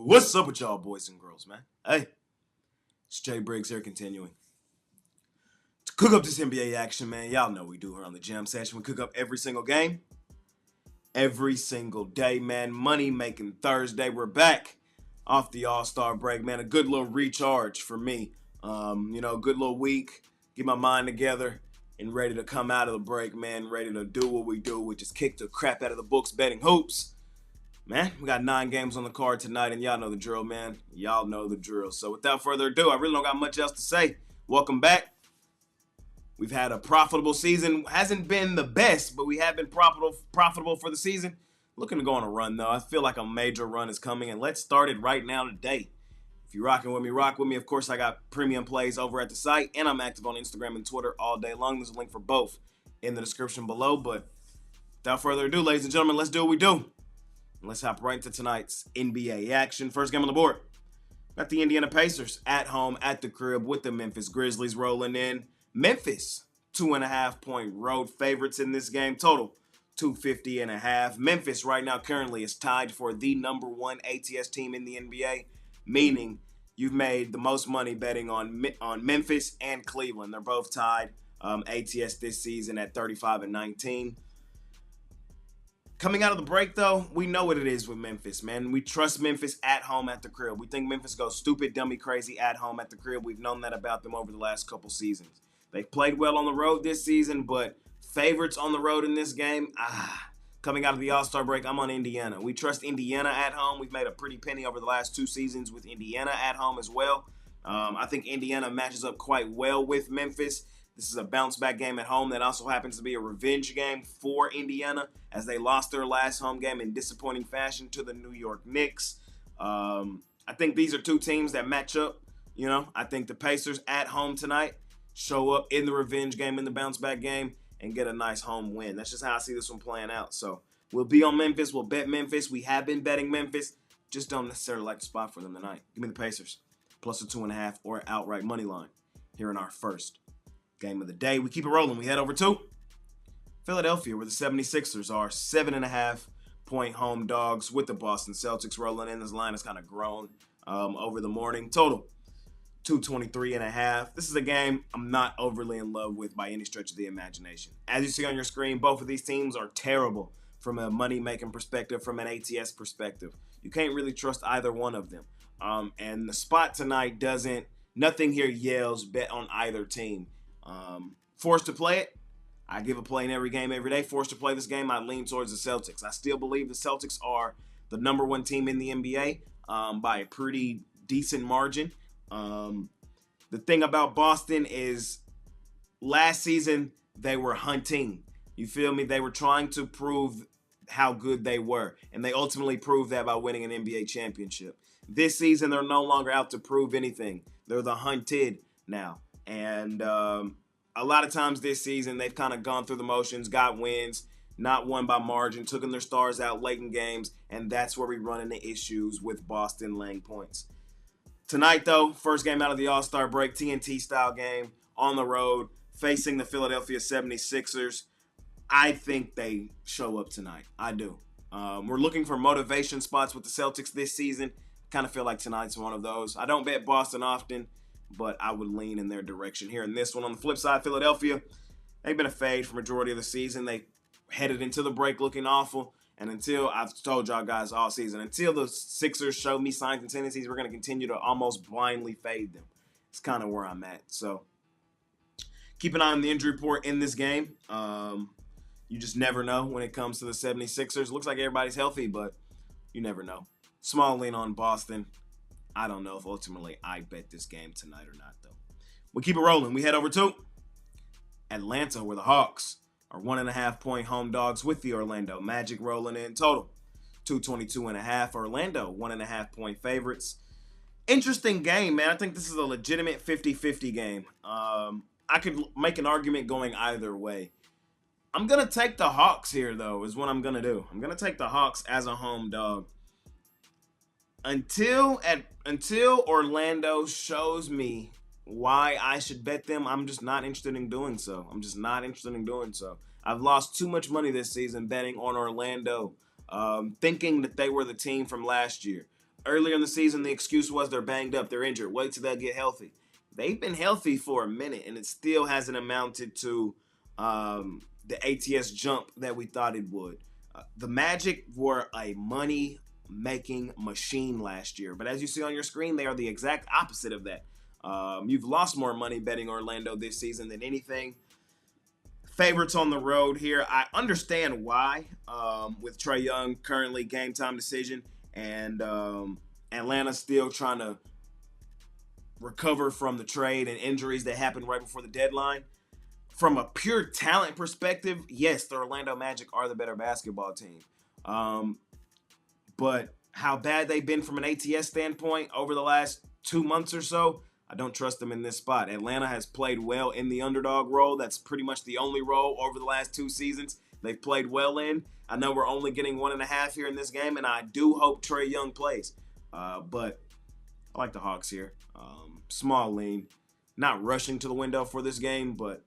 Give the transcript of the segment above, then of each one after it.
What's up with y'all boys and girls, man? Hey, it's Jay Briggs here continuing to cook up this NBA action, man. Y'all know we do here on the Jam Session. We cook up every single game, every single day, man. Money making Thursday. We're back off the All-Star break, man. A good little recharge for me. Good little week. Get my mind together and ready to come out of the break, man. Ready to do what we do, which is kick the crap out of the books, betting hoops. Man, we got 9 games on the card tonight, and y'all know the drill, man. Y'all know the drill. So without further ado, I really don't got much else to say. Welcome back. We've had a profitable season. Hasn't been the best, but we have been profitable for the season. Looking to go on a run, though. I feel like a major run is coming, and let's start it right now today. If you're rocking with me, rock with me. Of course, I got premium plays over at the site, and I'm active on Instagram and Twitter all day long. There's a link for both in the description below. But without further ado, ladies and gentlemen, let's do what we do. Let's hop right into tonight's NBA action. First game on the board. Got the Indiana Pacers at home at the crib with the Memphis Grizzlies rolling in. Memphis, 2.5-point road favorites in this game. Total, 250.5. Memphis right now currently is tied for the number 1 ATS team in the NBA, meaning you've made the most money betting on Memphis and Cleveland. They're both tied ATS this season at 35-19. Coming out of the break, though, we know what it is with Memphis, man. We trust Memphis at home at the crib. We think Memphis goes stupid, dummy, crazy at home at the crib. We've known that about them over the last couple seasons. They've played well on the road this season, but favorites on the road in this game, coming out of the All-Star break, I'm on Indiana. We trust Indiana at home. We've made a pretty penny over the last 2 seasons with Indiana at home as well. I think Indiana matches up quite well with Memphis. This is a bounce-back game at home that also happens to be a revenge game for Indiana as they lost their last home game in disappointing fashion to the New York Knicks. I think these are 2 teams that match up. I think the Pacers at home tonight show up in the revenge game, in the bounce-back game, and get a nice home win. That's just how I see this one playing out. So we'll be on Memphis. We'll bet Memphis. We have been betting Memphis. Just don't necessarily like the spot for them tonight. Give me the Pacers. Plus a 2.5 or outright money line here in our first game of the day. We keep it rolling. We head over to Philadelphia, where the 76ers are 7.5-point home dogs with the Boston Celtics rolling in. This line has kind of grown over the morning. Total 223.5. This is a game I'm not overly in love with by any stretch of the imagination. As you see on your screen, both of these teams are terrible from a money-making perspective, from an ATS perspective. You can't really trust either one of them. And the spot tonight nothing here yells bet on either team. Forced to play it, I give a play in every game every day. Forced to play this game, I lean towards the Celtics. I still believe the Celtics are the number 1 team in the NBA by a pretty decent margin. The thing about Boston is last season they were hunting. You feel me? They were trying to prove how good they were, and they ultimately proved that by winning an NBA championship. This season, they're no longer out to prove anything. They're the hunted now. And a lot of times this season, they've kind of gone through the motions, got wins, not won by margin, took their stars out late in games, and that's where we run into issues with Boston laying points. Tonight, though, first game out of the All-Star break, TNT-style game on the road, facing the Philadelphia 76ers. I think they show up tonight. I do. We're looking for motivation spots with the Celtics this season. Kind of feel like tonight's one of those. I don't bet Boston often, but I would lean in their direction here in this one. On the flip side, Philadelphia, they've been a fade for majority of the season. They headed into the break looking awful. And I've told y'all guys all season, until the Sixers show me signs and tendencies, we're going to continue to almost blindly fade them. It's kind of where I'm at. So keep an eye on the injury report in this game. You just never know when it comes to the 76ers. Looks like everybody's healthy, but you never know. Small lean on Boston. I don't know if ultimately I bet this game tonight or not, though. We keep it rolling. We head over to Atlanta, where the Hawks are 1.5-point home dogs with the Orlando Magic rolling in. Total 222.5. Orlando, 1.5-point favorites. Interesting game, man. I think this is a legitimate 50-50 game. I could make an argument going either way. I'm going to take the Hawks here, though, is what I'm going to do. I'm going to take the Hawks as a home dog. Until Orlando shows me why I should bet them, I'm just not interested in doing so. I've lost too much money this season betting on Orlando, thinking that they were the team from last year. Earlier in the season, the excuse was they're banged up, they're injured. Wait till they get healthy. They've been healthy for a minute, and it still hasn't amounted to the ATS jump that we thought it would. The Magic were a money-making machine last year, but as you see on your screen, they are the exact opposite of that. You've lost more money betting Orlando this season than anything. Favorites on the road here. I understand why, with Trae Young currently game time decision, and Atlanta still trying to recover from the trade and injuries that happened right before the deadline. From a pure talent perspective, yes, the Orlando Magic are the better basketball team. But how bad they've been from an ATS standpoint over the last 2 months or so, I don't trust them in this spot. Atlanta has played well in the underdog role. That's pretty much the only role over the last 2 seasons they've played well in. I know we're only getting 1.5 here in this game, and I do hope Trae Young plays. But I like the Hawks here. Small lean. Not rushing to the window for this game, but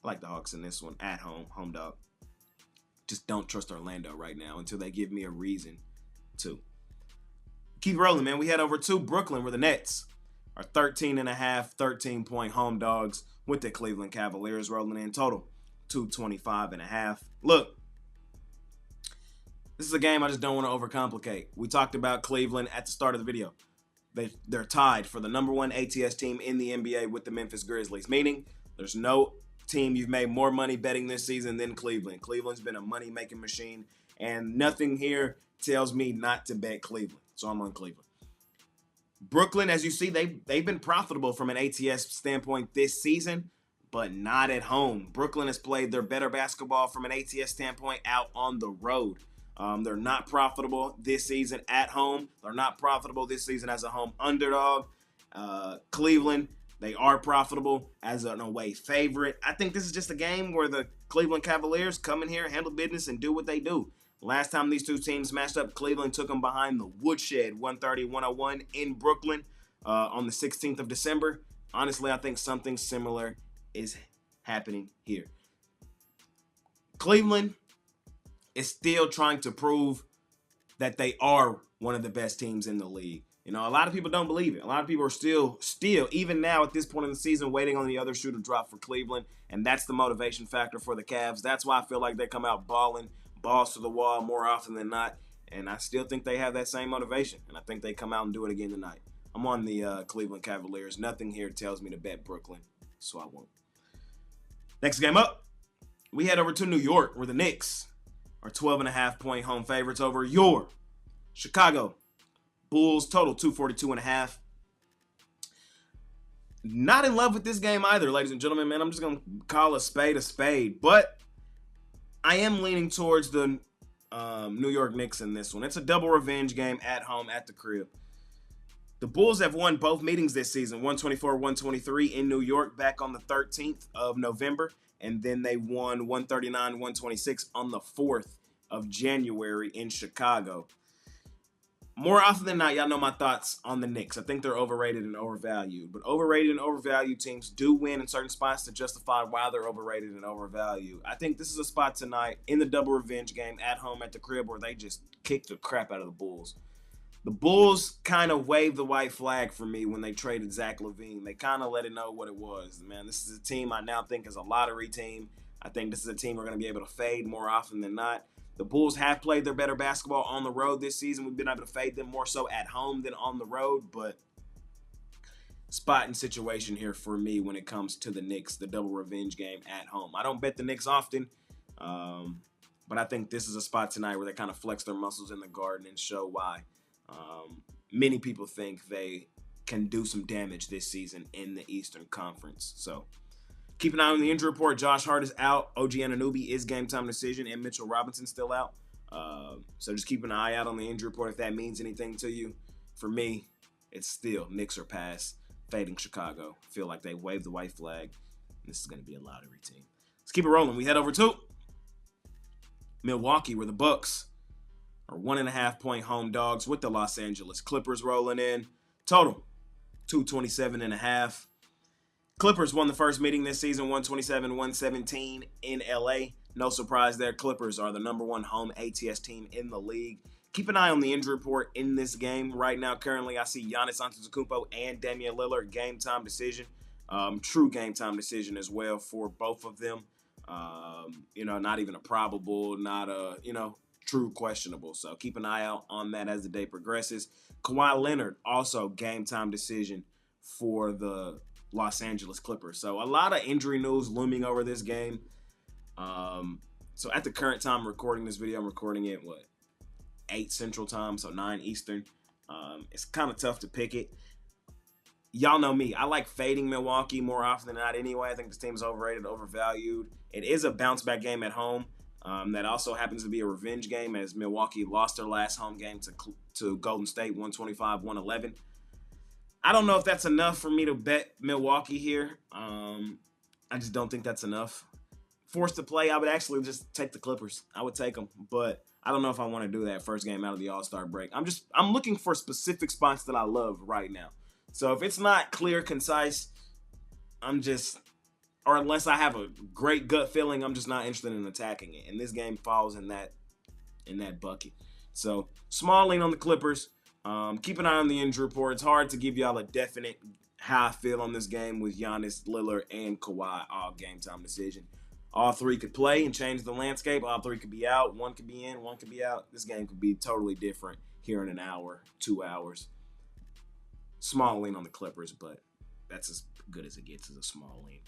I like the Hawks in this one. At home, home dog. Just don't trust Orlando right now until they give me a reason to. Keep rolling, man. We head over to Brooklyn where the Nets are 13.5, 13-point home dogs with the Cleveland Cavaliers rolling in total 225.5. Look, this is a game I just don't want to overcomplicate. We talked about Cleveland at the start of the video. They're tied for the number 1 ATS team in the NBA with the Memphis Grizzlies, meaning there's no team you've made more money betting this season than Cleveland. Cleveland's been a money-making machine, and nothing here tells me not to bet Cleveland. So I'm on Cleveland. Brooklyn, as you see, they've been profitable from an ATS standpoint this season, but not at home. Brooklyn has played their better basketball from an ATS standpoint out on the road. They're not profitable this season at home. They're not profitable this season as a home underdog. Cleveland, they are profitable as an away favorite. I think this is just a game where the Cleveland Cavaliers come in here, handle business, and do what they do. Last time these two teams matched up, Cleveland took them behind the woodshed, 130-101 in Brooklyn on the 16th of December. Honestly, I think something similar is happening here. Cleveland is still trying to prove that they are one of the best teams in the league. You know, a lot of people don't believe it. A lot of people are still, even now at this point in the season, waiting on the other shoe to drop for Cleveland, and that's the motivation factor for the Cavs. That's why I feel like they come out balling, balls to the wall more often than not, and I still think they have that same motivation, and I think they come out and do it again tonight. I'm on the Cleveland Cavaliers. Nothing here tells me to bet Brooklyn, so I won't. Next game up, we head over to New York, where the Knicks are 12.5-point home favorites over your Chicago Bulls, total 242.5. Not in love with this game either, ladies and gentlemen, man. I'm just going to call a spade, but I am leaning towards the New York Knicks in this one. It's a double revenge game at home at the crib. The Bulls have won both meetings this season, 124-123 in New York back on the 13th of November, and then they won 139-126 on the 4th of January in Chicago. More often than not, y'all know my thoughts on the Knicks. I think they're overrated and overvalued. But overrated and overvalued teams do win in certain spots to justify why they're overrated and overvalued. I think this is a spot tonight in the double revenge game at home at the crib where they just kick the crap out of the Bulls. The Bulls kind of waved the white flag for me when they traded Zach LaVine. They kind of let it know what it was. Man, this is a team I now think is a lottery team. I think this is a team we're going to be able to fade more often than not. The Bulls have played their better basketball on the road this season. We've been able to fade them more so at home than on the road, but spot and situation here for me when it comes to the Knicks, the double revenge game at home. I don't bet the Knicks often, but I think this is a spot tonight where they kind of flex their muscles in the Garden and show why many people think they can do some damage this season in the Eastern Conference. So keep an eye on the injury report. Josh Hart is out. OG Anunoby is game time decision, and Mitchell Robinson still out. So just keep an eye out on the injury report if that means anything to you. For me, it's still Knicks or pass, fading Chicago. Feel like they waved the white flag. This is going to be a lottery team. Let's keep it rolling. We head over to Milwaukee, where the Bucks are 1.5-point home dogs with the Los Angeles Clippers rolling in. Total 227.5. Clippers won the first meeting this season, 127-117 in LA. No surprise there. Clippers are the number 1 home ATS team in the league. Keep an eye on the injury report in this game. Right now, currently, I see Giannis Antetokounmpo and Damian Lillard, game time decision. True game time decision as well for both of them. Not even a probable, not a, true questionable. So keep an eye out on that as the day progresses. Kawhi Leonard, also game time decision for the Los Angeles Clippers. So a lot of injury news looming over this game. So at the current time recording this video, I'm recording it, 8 Central Time, so 9 Eastern. It's kind of tough to pick it. Y'all know me. I like fading Milwaukee more often than not anyway. I think this team's overrated, overvalued. It is a bounce-back game at home. That also happens to be a revenge game as Milwaukee lost their last home game to Golden State, 125-111. I don't know if that's enough for me to bet Milwaukee here. I just don't think that's enough. Forced to play, I would actually just take the Clippers. I would take them, but I don't know if I want to do that first game out of the All-Star break. I'm looking for specific spots that I love right now. So if it's not clear, concise, or unless I have a great gut feeling, I'm just not interested in attacking it. And this game falls in that bucket. So small lean on the Clippers. Keep an eye on the injury report. It's hard to give y'all a definite how I feel on this game with Giannis, Lillard, and Kawhi all game time decision. All three could play and change the landscape. All three could be out. One could be in. One could be out. This game could be totally different here in an hour, 2 hours. Small lean on the Clippers, but that's as good as it gets as a small lean.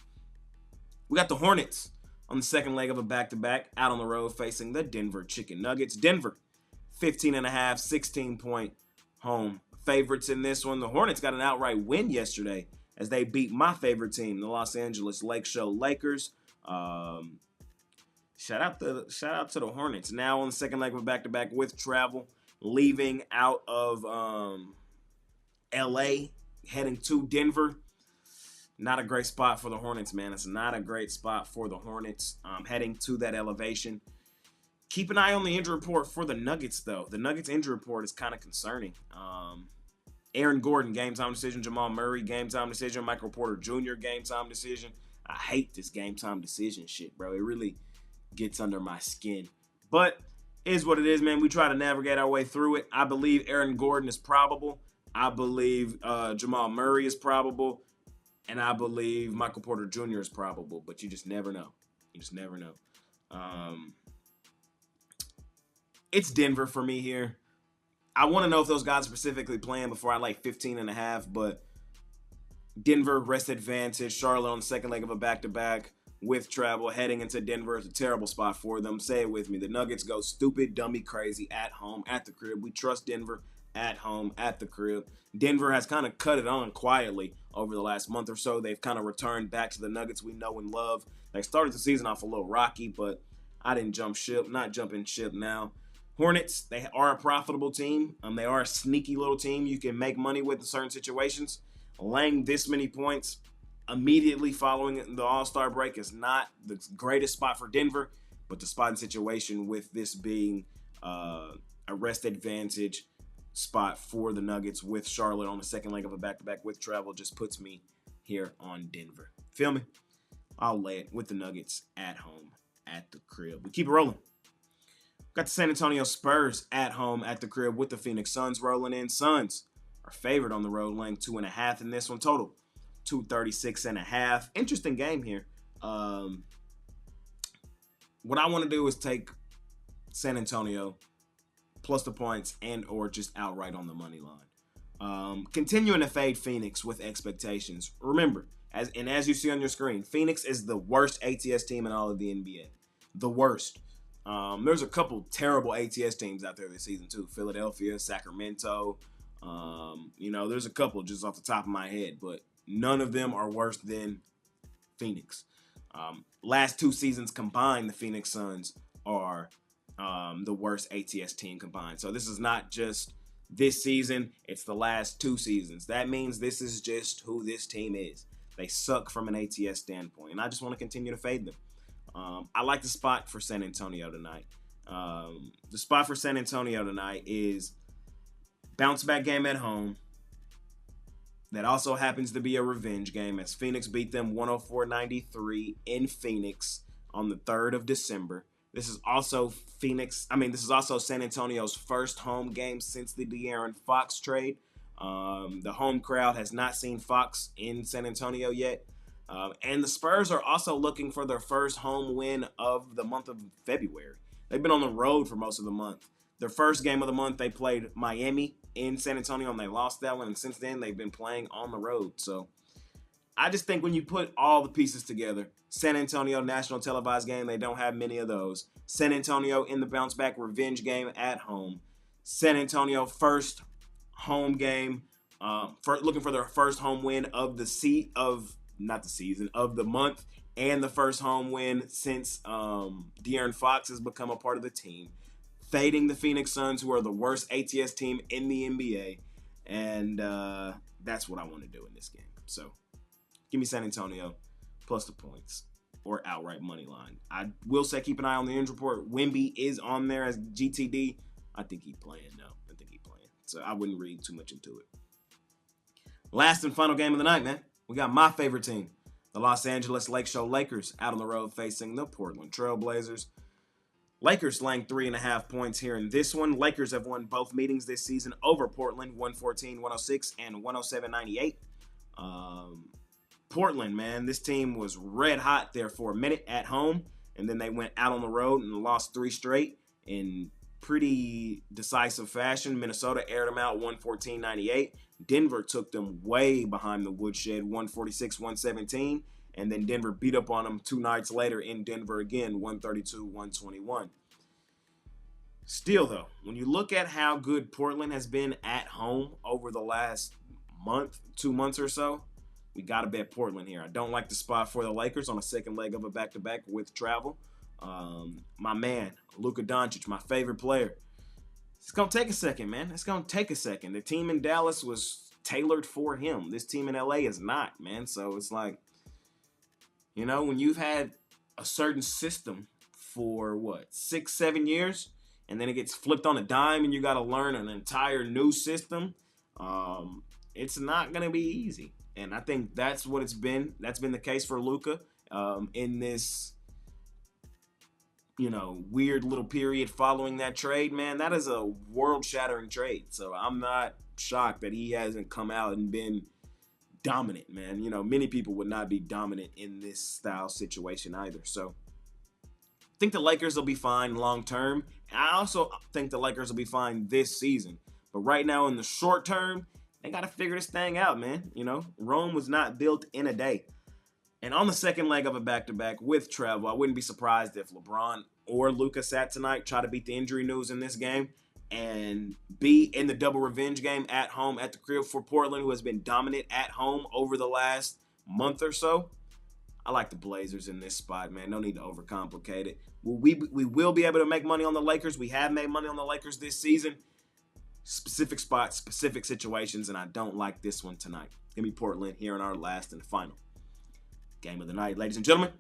We got the Hornets on the second leg of a back-to-back out on the road facing the Denver Chicken Nuggets. Denver, 15.5, 16-point home favorites in this one. The Hornets got an outright win yesterday as they beat my favorite team, the Los Angeles Lake Show Lakers. Shout out to the Hornets. Now on the second leg of a back-to-back with travel, leaving out of LA, heading to Denver. Not a great spot for the Hornets, man. It's not a great spot for the Hornets heading to that elevation. Keep an eye on the injury report for the Nuggets, though. The Nuggets injury report is kind of concerning. Aaron Gordon, game time decision. Jamal Murray, game time decision. Michael Porter Jr., game time decision. I hate this game time decision shit, bro. It really gets under my skin. But it is what it is, man. We try to navigate our way through it. I believe Aaron Gordon is probable. I believe Jamal Murray is probable. And I believe Michael Porter Jr. is probable. But you just never know. You just never know. It's Denver for me here. I want to know if those guys are specifically playing before I like 15.5, but Denver, rest advantage. Charlotte on the second leg of a back-to-back with travel. Heading into Denver is a terrible spot for them. Say it with me. The Nuggets go stupid, dummy, crazy at home, at the crib. We trust Denver at home, at the crib. Denver has kind of cut it on quietly over the last month or so. They've kind of returned back to the Nuggets we know and love. They started the season off a little rocky, but I didn't jump ship. Not jumping ship now. Hornets, they are a profitable team. They are a sneaky little team you can make money with in certain situations. Laying this many points immediately following the All-Star break is not the greatest spot for Denver, but the spot and situation with this being a rest advantage spot for the Nuggets with Charlotte on the second leg of a back-to-back with travel just puts me here on Denver. Feel me? I'll lay it with the Nuggets at home, at the crib. We keep it rolling. Got the San Antonio Spurs at home at the crib with the Phoenix Suns rolling in. Suns are favored on the road, laying 2.5 in this one. Total 236.5. Interesting game here. What I want to do is take San Antonio plus the points and or just outright on the money line. Continuing to fade Phoenix with expectations. Remember, as you see on your screen, Phoenix is the worst ATS team in all of the NBA. The worst. There's a couple terrible ATS teams out there this season too. Philadelphia, Sacramento. There's a couple just off the top of my head, but none of them are worse than Phoenix. Last 2 seasons combined, the Phoenix Suns are the worst ATS team combined. So this is not just this season, it's the last 2 seasons. That means this is just who this team is. They suck from an ATS standpoint, and I just want to continue to fade them. I like the spot for San Antonio tonight. The spot for San Antonio tonight is bounce back game at home. That also happens to be a revenge game as Phoenix beat them 104-93 in Phoenix on the 3rd of December. This is also this is also San Antonio's first home game since the De'Aaron Fox trade. The home crowd has not seen Fox in San Antonio yet. And the Spurs are also looking for their first home win of the month of February. They've been on the road for most of the month. Their first game of the month, they played Miami in San Antonio, and they lost that one. And since then, they've been playing on the road. So I just think when you put all the pieces together, San Antonio national televised game, they don't have many of those. San Antonio in the bounce back revenge game at home. San Antonio first home game, looking for their first home win of the month, and the first home win since De'Aaron Fox has become a part of the team. Fading the Phoenix Suns, who are the worst ATS team in the NBA. And that's what I want to do in this game. So give me San Antonio plus the points or outright money line. I will say keep an eye on the injury report. Wemby is on there as GTD. I think he's playing. So I wouldn't read too much into it. Last and final game of the night, man. We got my favorite team, the Los Angeles Lake Show Lakers, out on the road facing the Portland Trail Blazers. Lakers laying 3.5 points here in this one. Lakers have won both meetings this season over Portland, 114-106 and 107-98. Portland, man, this team was red hot there for a minute at home, and then they went out on the road and lost 3 straight in pretty decisive fashion. Minnesota aired them out 114-98. Denver took them way behind the woodshed, 146-117. And then Denver beat up on them 2 nights later in Denver again, 132-121. Still, though, when you look at how good Portland has been at home over the last month, 2 months or so, we got to bet Portland here. I don't like the spot for the Lakers on a second leg of a back-to-back with travel. My man, Luka Doncic, my favorite player. It's going to take a second, man. It's going to take a second. The team in Dallas was tailored for him. This team in LA is not, man. So it's like, you know, when you've had a certain system for, 6-7 years, and then it gets flipped on a dime and you got to learn an entire new system, it's not going to be easy. And I think that's what it's been. That's been the case for Luka in this, weird little period following that trade, man. That is a world-shattering trade. So I'm not shocked that he hasn't come out and been dominant, man. Many people would not be dominant in this style situation either. So I think the Lakers will be fine long-term. I also think the Lakers will be fine this season. But right now in the short term, they got to figure this thing out, man. Rome was not built in a day. And on the second leg of a back-to-back with travel, I wouldn't be surprised if LeBron or Luka sat tonight, try to beat the injury news in this game, and be in the double revenge game at home at the crib for Portland, who has been dominant at home over the last month or so. I like the Blazers in this spot, man. No need to overcomplicate it. We will be able to make money on the Lakers. We have made money on the Lakers this season. Specific spots, specific situations, and I don't like this one tonight. Give me Portland here in our last and final game of the night. Ladies and gentlemen,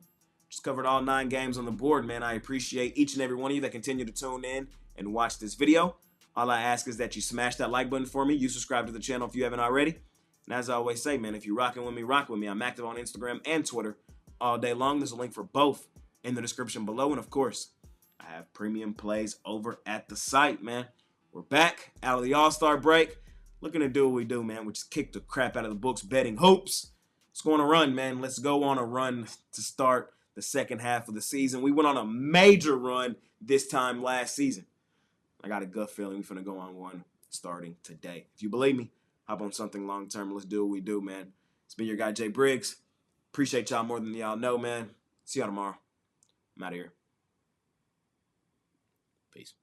just covered all 9 games on the board, man. I appreciate each and every one of you that continue to tune in and watch this video. All I ask is that you smash that like button for me. You subscribe to the channel if you haven't already. And as I always say, man, if you're rocking with me, rock with me. I'm active on Instagram and Twitter all day long. There's a link for both in the description below. And of course, I have premium plays over at the site, man. We're back out of the All-Star break. Looking to do what we do, man. We just kick the crap out of the books, betting hoops. Let's go on a run, man. Let's go on a run to start the second half of the season. We went on a major run this time last season. I got a gut feeling we're going to go on one starting today. If you believe me, hop on something long-term. Let's do what we do, man. It's been your guy, Jay Briggs. Appreciate y'all more than y'all know, man. See y'all tomorrow. I'm out of here. Peace.